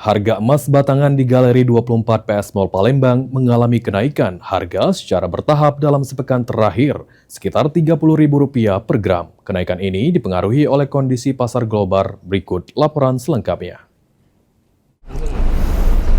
Harga emas batangan di Galeri 24 PS Mall Palembang mengalami kenaikan harga secara bertahap dalam sepekan terakhir, sekitar Rp30.000 per gram. Kenaikan ini dipengaruhi oleh kondisi pasar global. Berikut laporan selengkapnya.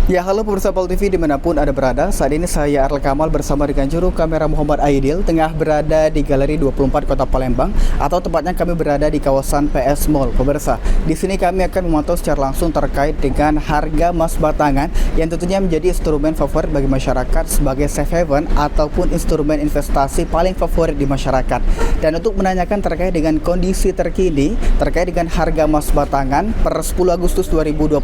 Ya, halo pemirsa Pol TV dimanapun Anda berada. Saat ini saya Arel Kamal bersama dengan juru kamera Muhammad Aidil tengah berada di Galeri 24 Kota Palembang, atau tepatnya kami berada di kawasan PS Mall. Pemirsa, di sini kami akan memantau secara langsung terkait dengan harga emas batangan yang tentunya menjadi instrumen favorit bagi masyarakat sebagai safe haven ataupun instrumen investasi paling favorit di masyarakat. Dan untuk menanyakan terkait dengan kondisi terkini terkait dengan harga emas batangan per 10 Agustus 2026,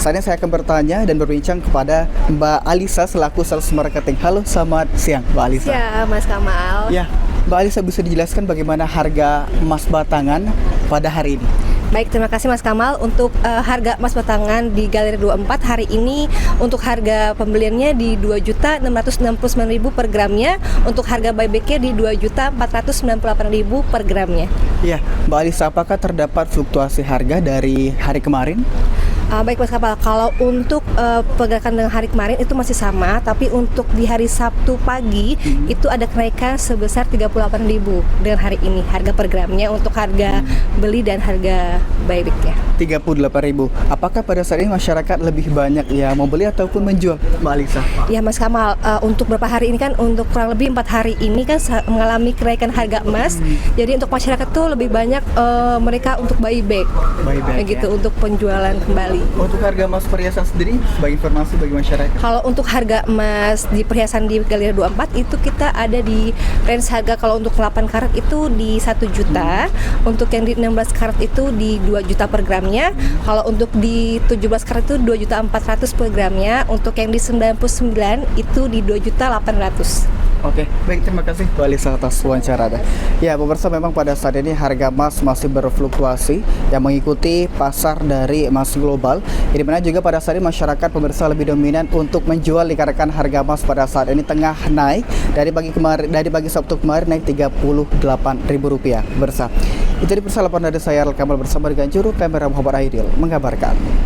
saat ini saya akan bertanya dan berbincang kepada Mbak Alisa selaku sales marketing. Halo, selamat siang Mbak Alisa. Ya, Mas Kamal. Ya, Mbak Alisa bisa dijelaskan bagaimana harga emas batangan pada hari ini? Baik, terima kasih Mas Kamal. Untuk harga emas batangan di Galeri 24 hari ini, untuk harga pembeliannya di Rp2.669.000 per gramnya, untuk harga buybacknya di Rp2.498.000 per gramnya. Ya, Mbak Alisa, apakah terdapat fluktuasi harga dari hari kemarin? Baik Mas Kamal, kalau untuk pergerakan dengan hari kemarin itu masih sama, tapi untuk di hari Sabtu pagi itu ada kenaikan sebesar Rp38.000 dengan hari ini harga per gramnya untuk harga beli dan harga buybacknya. Rp38.000. Apakah pada saat ini masyarakat lebih banyak ya membeli ataupun menjual, Mbak Alisa? Ya Mas Kamal, untuk beberapa hari ini kan untuk kurang lebih 4 hari ini kan mengalami kenaikan harga emas. Jadi untuk masyarakat tuh lebih banyak mereka untuk buyback gitu, untuk penjualan kembali. Untuk harga emas perhiasan sendiri, sebagai informasi bagi masyarakat. Kalau untuk harga emas di perhiasan di Galeri 24 itu kita ada di range harga, kalau untuk 8 karat itu di 1 juta, untuk yang di 16 karat itu di 2 juta per gramnya, kalau untuk di 17 karat itu 2.400.000 per gramnya, untuk yang di 99 itu di 2.800.000. Oke, baik, terima kasih Bu Alisa atas wawancara. Ya, pemirsa, memang pada saat ini harga emas masih berfluktuasi yang mengikuti pasar dari emas global. Di mana juga pada saat ini masyarakat pemirsa lebih dominan untuk menjual dikarenakan harga emas pada saat ini tengah naik dari pagi Sabtu kemarin naik Rp38.000 pemirsa. Itu di laporan dari saya Arel Kamal bersama dengan juru kamera Muhammad Aidil mengabarkan.